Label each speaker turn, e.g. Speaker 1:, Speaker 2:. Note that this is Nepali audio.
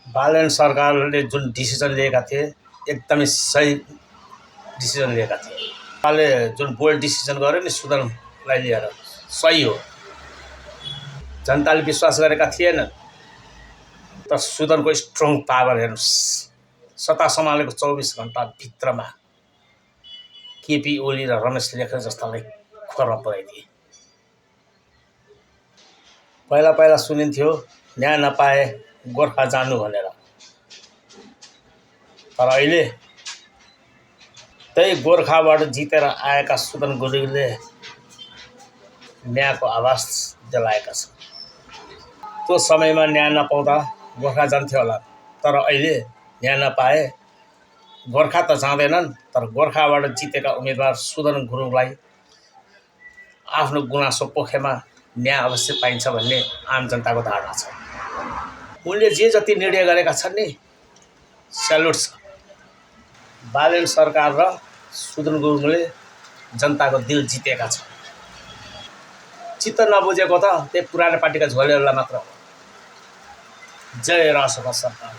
Speaker 1: बालन सरकारले जुन डिसिजन लिएका थिए एकदमै सही डिसिजन लिएका थिए। उहाँले जुन बोल्ड डिसिजन गर्यो नि सुदनलाई लिएर सही हो। जनताले विश्वास गरेका थिएनन्, तर सुदनको स्ट्रङ पावर हेर्नुहोस्। सत्ता सम्हालेको 24 घण्टाभित्रमा केपी ओली र रमेश लेखक जस्तालाई खोरमा पुर्याइदिए। पहिला पहिला सुनिन्थ्यो न्याय नपाए गोर्खा जानु भनेर, तर अहिले त्यही गोर्खाबाट जितेर आएका सुदन गुरुङले न्यायको आवाज दिलाएका छन्। त्यो समयमा न्याय नपाउँदा गोर्खा जान्थ्यो होला, तर अहिले न्याय नपाए गोर्खा त जाँदैनन्, तर गोर्खाबाट जितेका उम्मेदवार सुदन गुरुङलाई आफ्नो गुनासो पोखेमा न्याय अवश्य पाइन्छ भन्ने आम जनताको धारणा छ। उनले जे जति निर्णय गरेका छन् नि, स्यालुट छ। बालन सरकार र सुदन गुरुङले जनताको दिल जितेका छन्। चित्त नबुझेको त त्यही पुरानो पार्टीका झोलेहरूलाई मात्र हो। जय रासपा सरकार।